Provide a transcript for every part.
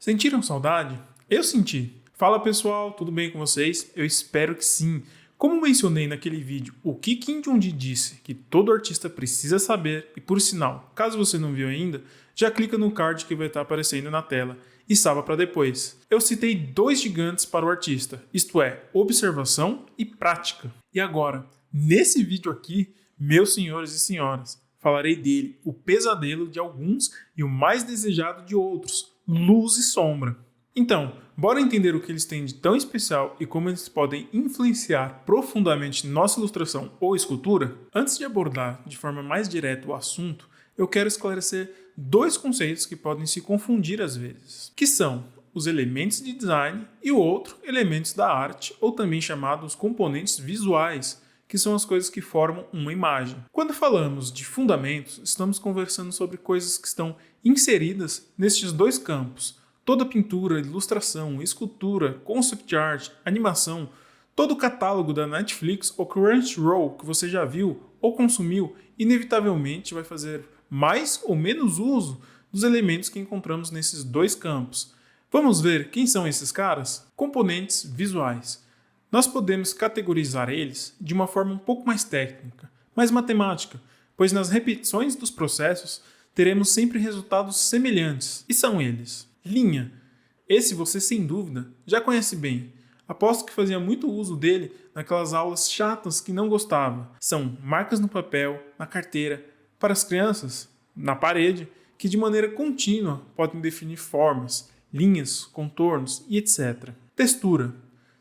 Sentiram saudade? Eu senti. Fala pessoal, tudo bem com vocês? Eu espero que sim. Como mencionei naquele vídeo, o que Kim Jong-un disse que todo artista precisa saber, e por sinal, caso você não viu ainda, já clica no card que vai estar aparecendo na tela e salva para depois. Eu citei dois gigantes para o artista, isto é, observação e prática. E agora, nesse vídeo aqui, meus senhores e senhoras, falarei dele, o pesadelo de alguns e o mais desejado de outros, luz e sombra. Então, bora entender o que eles têm de tão especial e como eles podem influenciar profundamente nossa ilustração ou escultura? Antes de abordar de forma mais direta o assunto, eu quero esclarecer dois conceitos que podem se confundir às vezes, que são os elementos de design e o outro, elementos da arte, ou também chamados componentes visuais, que são as coisas que formam uma imagem. Quando falamos de fundamentos, estamos conversando sobre coisas que estão inseridas nestes dois campos. Toda pintura, ilustração, escultura, concept art, animação, todo o catálogo da Netflix ou Crunchyroll que você já viu ou consumiu, inevitavelmente vai fazer mais ou menos uso dos elementos que encontramos nesses dois campos. Vamos ver quem são esses caras? Componentes visuais. Nós podemos categorizar eles de uma forma um pouco mais técnica, mais matemática, pois nas repetições dos processos teremos sempre resultados semelhantes, e são eles. Linha. Esse você sem dúvida já conhece bem. Aposto que fazia muito uso dele naquelas aulas chatas que não gostava. São marcas no papel, na carteira, para as crianças, na parede, que de maneira contínua podem definir formas, linhas, contornos e etc. Textura.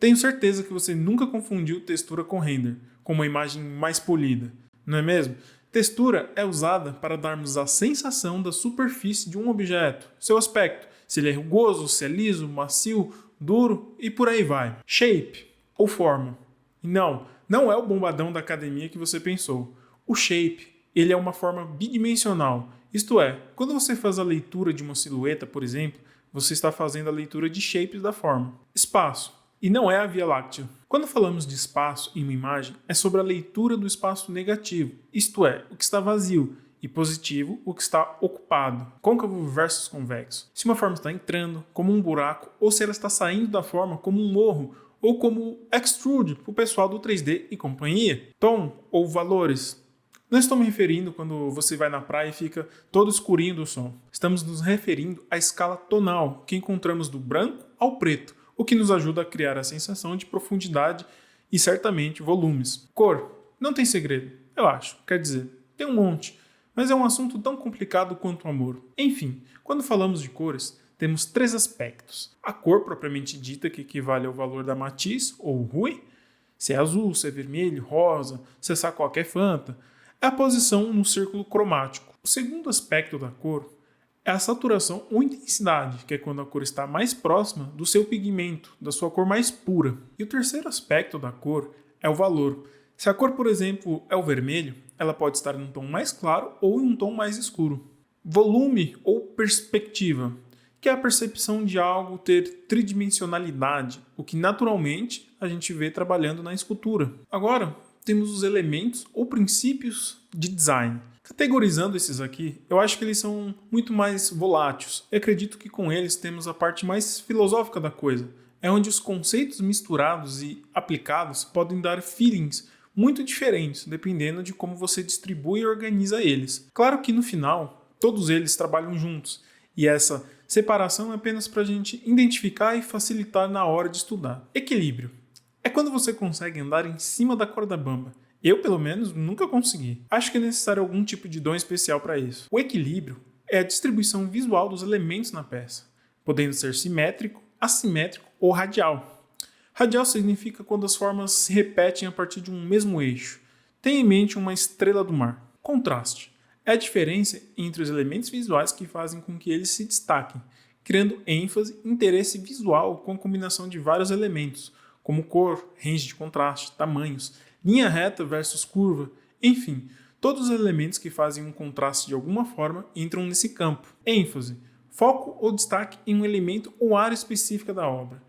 Tenho certeza que você nunca confundiu textura com render, com uma imagem mais polida, não é mesmo? Textura é usada para darmos a sensação da superfície de um objeto, seu aspecto, se ele é rugoso, se é liso, macio, duro e por aí vai. Shape, ou forma. E não é o bombadão da academia que você pensou. O shape, ele é uma forma bidimensional, isto é, quando você faz a leitura de uma silhueta, por exemplo, você está fazendo a leitura de shapes da forma. Espaço. E não é a Via Láctea. Quando falamos de espaço em uma imagem, é sobre a leitura do espaço negativo, isto é, o que está vazio, e positivo, o que está ocupado, côncavo versus convexo. Se uma forma está entrando, como um buraco, ou se ela está saindo da forma, como um morro, ou como extrude, para o pessoal do 3D e companhia. Tom, ou valores. Não estou me referindo quando você vai na praia e fica todo escurinho do som. Estamos nos referindo à escala tonal, que encontramos do branco ao preto, o que nos ajuda a criar a sensação de profundidade e, certamente, volumes. Cor. Não tem segredo, eu acho. Quer dizer, tem um monte, mas é um assunto tão complicado quanto o amor. Enfim, quando falamos de cores, temos três aspectos. A cor propriamente dita, que equivale ao valor da matiz, ou rui, se é azul, se é vermelho, rosa, se é qualquer fanta, é a posição no círculo cromático. O segundo aspecto da cor é a saturação ou intensidade, que é quando a cor está mais próxima do seu pigmento, da sua cor mais pura. E o terceiro aspecto da cor é o valor. Se a cor, por exemplo, é o vermelho, ela pode estar em um tom mais claro ou em um tom mais escuro. Volume ou perspectiva, que é a percepção de algo ter tridimensionalidade, o que naturalmente a gente vê trabalhando na escultura. Agora, temos os elementos ou princípios de design. Categorizando esses aqui, eu acho que eles são muito mais voláteis. Eu acredito que com eles temos a parte mais filosófica da coisa. É onde os conceitos misturados e aplicados podem dar feelings muito diferentes, dependendo de como você distribui e organiza eles. Claro que no final, todos eles trabalham juntos, e essa separação é apenas para a gente identificar e facilitar na hora de estudar. Equilíbrio. É quando você consegue andar em cima da corda bamba. Eu, pelo menos, nunca consegui. Acho que é necessário algum tipo de dom especial para isso. O equilíbrio é a distribuição visual dos elementos na peça, podendo ser simétrico, assimétrico ou radial. Radial significa quando as formas se repetem a partir de um mesmo eixo. Tenha em mente uma estrela do mar. Contraste é a diferença entre os elementos visuais que fazem com que eles se destaquem, criando ênfase e interesse visual com a combinação de vários elementos, como cor, range de contraste, tamanhos, linha reta versus curva, enfim, todos os elementos que fazem um contraste de alguma forma entram nesse campo. ênfase, foco ou destaque em um elemento ou área específica da obra.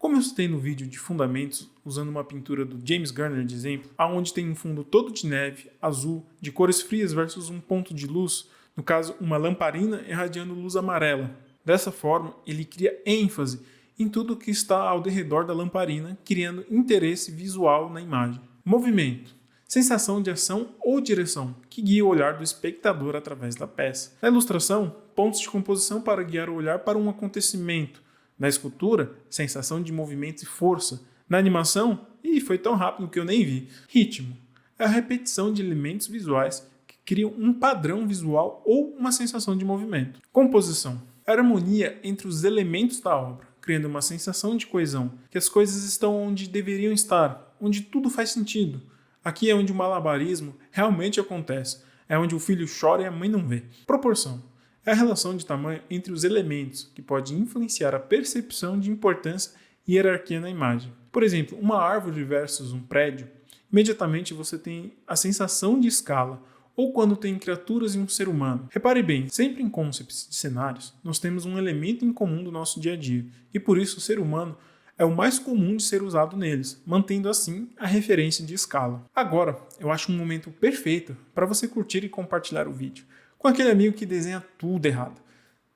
Como eu citei no vídeo de fundamentos, usando uma pintura do James Garner de exemplo, onde tem um fundo todo de neve, azul, de cores frias versus um ponto de luz, no caso uma lamparina irradiando luz amarela. Dessa forma, ele cria ênfase em tudo que está ao redor da lamparina, criando interesse visual na imagem. Movimento. Sensação de ação ou direção, que guia o olhar do espectador através da peça. Na ilustração, pontos de composição para guiar o olhar para um acontecimento. Na escultura, sensação de movimento e força. Na animação, foi tão rápido que eu nem vi. Ritmo. É a repetição de elementos visuais que criam um padrão visual ou uma sensação de movimento. Composição. A harmonia entre os elementos da obra, criando uma sensação de coesão, que as coisas estão onde deveriam estar, onde tudo faz sentido. Aqui é onde o malabarismo realmente acontece, é onde o filho chora e a mãe não vê. Proporção. É a relação de tamanho entre os elementos, que pode influenciar a percepção de importância e hierarquia na imagem. Por exemplo, uma árvore versus um prédio, imediatamente você tem a sensação de escala, ou quando tem criaturas e um ser humano. Repare bem, sempre em concepts de cenários, nós temos um elemento em comum do nosso dia a dia, e por isso o ser humano é o mais comum de ser usado neles, mantendo assim a referência de escala. Agora, eu acho um momento perfeito para você curtir e compartilhar o vídeo com aquele amigo que desenha tudo errado.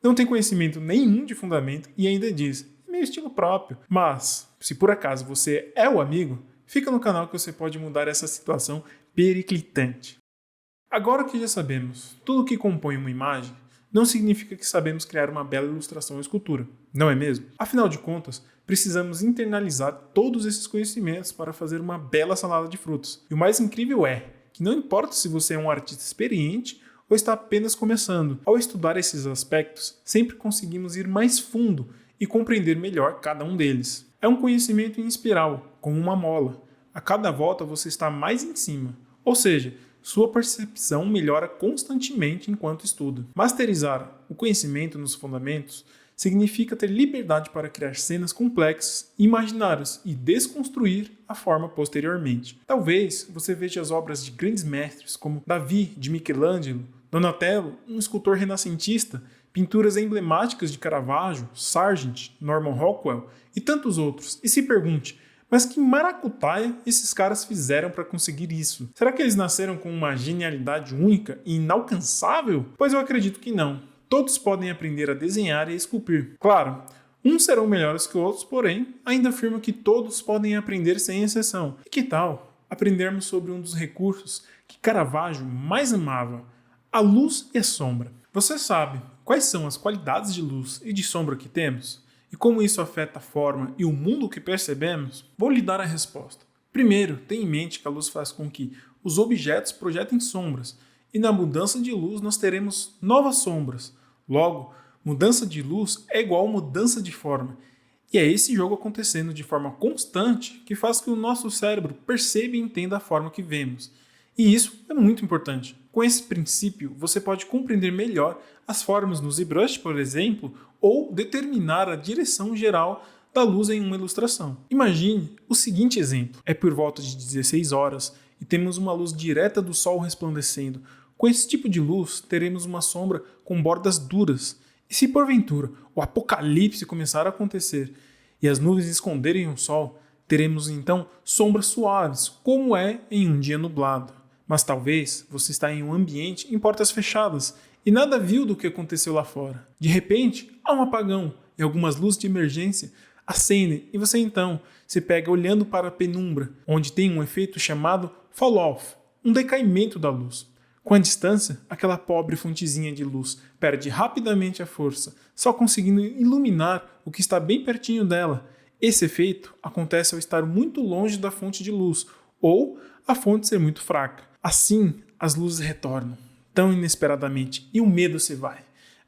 Não tem conhecimento nenhum de fundamento e ainda diz, é meu estilo próprio. Mas, se por acaso você é o amigo, fica no canal que você pode mudar essa situação periclitante. Agora que já sabemos tudo o que compõe uma imagem, não significa que sabemos criar uma bela ilustração ou escultura, não é mesmo? Afinal de contas, precisamos internalizar todos esses conhecimentos para fazer uma bela salada de frutas. E o mais incrível é que não importa se você é um artista experiente ou está apenas começando, ao estudar esses aspectos, sempre conseguimos ir mais fundo e compreender melhor cada um deles. É um conhecimento em espiral, como uma mola. A cada volta você está mais em cima, ou seja, sua percepção melhora constantemente enquanto estuda. Masterizar o conhecimento nos fundamentos significa ter liberdade para criar cenas complexas, imaginárias e desconstruir a forma posteriormente. Talvez você veja as obras de grandes mestres como Davi, de Michelangelo, Donatello, um escultor renascentista, pinturas emblemáticas de Caravaggio, Sargent, Norman Rockwell e tantos outros, e se pergunte, mas que maracutaia esses caras fizeram para conseguir isso? Será que eles nasceram com uma genialidade única e inalcançável? Pois eu acredito que não. Todos podem aprender a desenhar e a esculpir. Claro, uns serão melhores que outros, porém, ainda afirmo que todos podem aprender sem exceção. E que tal aprendermos sobre um dos recursos que Caravaggio mais amava, a luz e a sombra? Você sabe quais são as qualidades de luz e de sombra que temos? E como isso afeta a forma e o mundo que percebemos? Vou lhe dar a resposta. Primeiro, tenha em mente que a luz faz com que os objetos projetem sombras, e na mudança de luz nós teremos novas sombras. Logo, mudança de luz é igual a mudança de forma. E é esse jogo acontecendo de forma constante que faz que o nosso cérebro perceba e entenda a forma que vemos. E isso é muito importante. Com esse princípio, você pode compreender melhor as formas no ZBrush, por exemplo, ou determinar a direção geral da luz em uma ilustração. Imagine o seguinte exemplo. É por volta de 16 horas e temos uma luz direta do sol resplandecendo. Com esse tipo de luz, teremos uma sombra com bordas duras. E se porventura o apocalipse começar a acontecer e as nuvens esconderem o sol, teremos então sombras suaves, como é em um dia nublado. Mas talvez você está em um ambiente em portas fechadas e nada viu do que aconteceu lá fora. De repente, há um apagão e algumas luzes de emergência acendem e você então se pega olhando para a penumbra, onde tem um efeito chamado fall-off, um decaimento da luz. Com a distância, aquela pobre fontezinha de luz perde rapidamente a força, só conseguindo iluminar o que está bem pertinho dela. Esse efeito acontece ao estar muito longe da fonte de luz ou a fonte ser muito fraca. Assim, as luzes retornam, tão inesperadamente, e o medo se vai.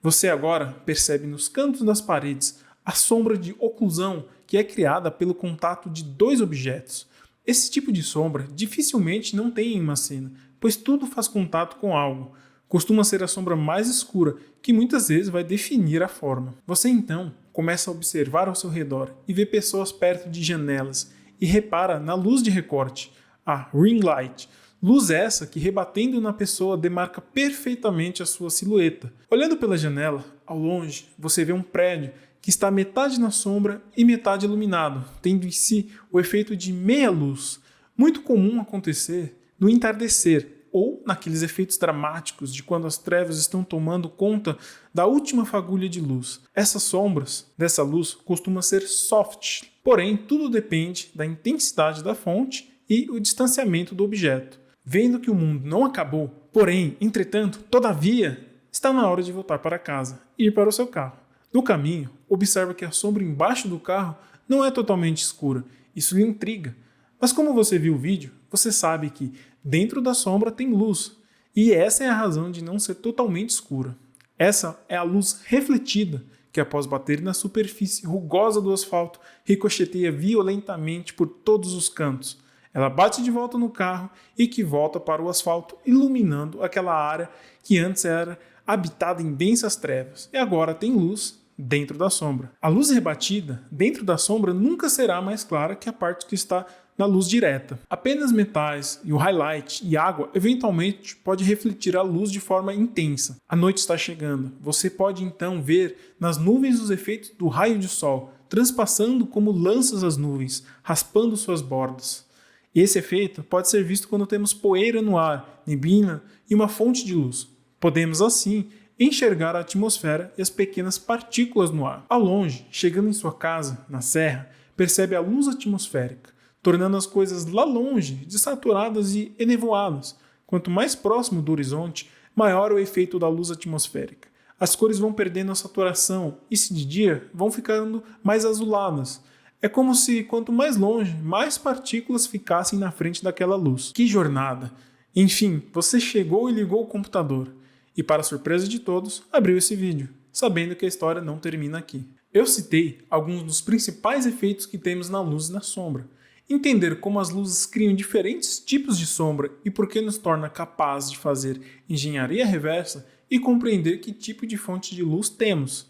Você agora percebe nos cantos das paredes a sombra de oclusão que é criada pelo contato de dois objetos. Esse tipo de sombra dificilmente não tem em uma cena, pois tudo faz contato com algo. Costuma ser a sombra mais escura, que muitas vezes vai definir a forma. Você então começa a observar ao seu redor e vê pessoas perto de janelas e repara na luz de recorte, a ring light. Luz essa que, rebatendo na pessoa, demarca perfeitamente a sua silhueta. Olhando pela janela, ao longe, você vê um prédio que está metade na sombra e metade iluminado, tendo em si o efeito de meia luz, muito comum acontecer no entardecer, ou naqueles efeitos dramáticos de quando as trevas estão tomando conta da última fagulha de luz. Essas sombras dessa luz costumam ser soft, porém tudo depende da intensidade da fonte e o distanciamento do objeto. Vendo que o mundo não acabou, porém, entretanto, todavia, está na hora de voltar para casa e ir para o seu carro. No caminho, observa que a sombra embaixo do carro não é totalmente escura. Isso lhe intriga. Mas como você viu o vídeo, você sabe que dentro da sombra tem luz. E essa é a razão de não ser totalmente escura. Essa é a luz refletida, que após bater na superfície rugosa do asfalto, ricocheteia violentamente por todos os cantos. Ela bate de volta no carro e que volta para o asfalto, iluminando aquela área que antes era habitada em densas trevas e agora tem luz dentro da sombra. A luz rebatida dentro da sombra nunca será mais clara que a parte que está na luz direta. Apenas metais e o highlight e água eventualmente pode refletir a luz de forma intensa. A noite está chegando. Você pode então ver nas nuvens os efeitos do raio de sol, transpassando como lanças as nuvens, raspando suas bordas. Esse efeito pode ser visto quando temos poeira no ar, neblina e uma fonte de luz. Podemos, assim, enxergar a atmosfera e as pequenas partículas no ar. Ao longe, chegando em sua casa, na serra, percebe a luz atmosférica, tornando as coisas lá longe desaturadas e enevoadas. Quanto mais próximo do horizonte, maior o efeito da luz atmosférica. As cores vão perdendo a saturação e, se de dia, vão ficando mais azuladas. É como se, quanto mais longe, mais partículas ficassem na frente daquela luz. Que jornada! Enfim, você chegou e ligou o computador. E, para surpresa de todos, abriu esse vídeo, sabendo que a história não termina aqui. Eu citei alguns dos principais efeitos que temos na luz e na sombra. Entender como as luzes criam diferentes tipos de sombra e por que nos torna capazes de fazer engenharia reversa e compreender que tipo de fonte de luz temos.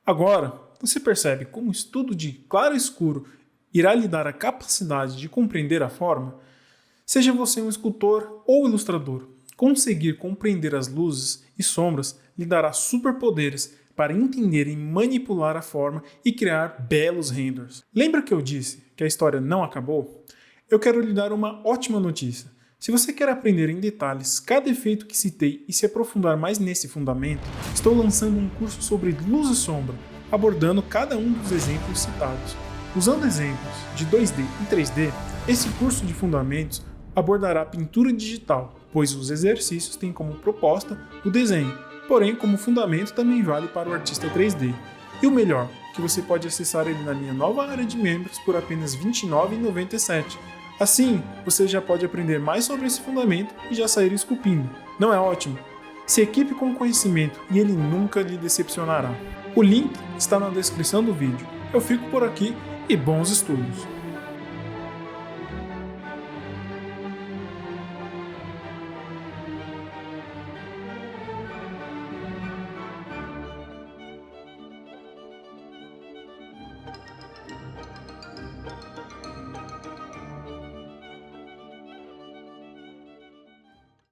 Agora, você percebe como o estudo de claro e escuro irá lhe dar a capacidade de compreender a forma? Seja você um escultor ou ilustrador, conseguir compreender as luzes e sombras lhe dará superpoderes para entender e manipular a forma e criar belos renders. Lembra que eu disse que a história não acabou? Eu quero lhe dar uma ótima notícia. Se você quer aprender em detalhes cada efeito que citei e se aprofundar mais nesse fundamento, estou lançando um curso sobre luz e sombra, abordando cada um dos exemplos citados. Usando exemplos de 2D e 3D, esse curso de fundamentos abordará a pintura digital, pois os exercícios têm como proposta o desenho, porém como fundamento também vale para o artista 3D. E o melhor, que você pode acessar ele na minha nova área de membros por apenas R$ 29,97. Assim, você já pode aprender mais sobre esse fundamento e já sair esculpindo. Não é ótimo? Se equipe com conhecimento e ele nunca lhe decepcionará. O link está na descrição do vídeo. Eu fico por aqui e bons estudos!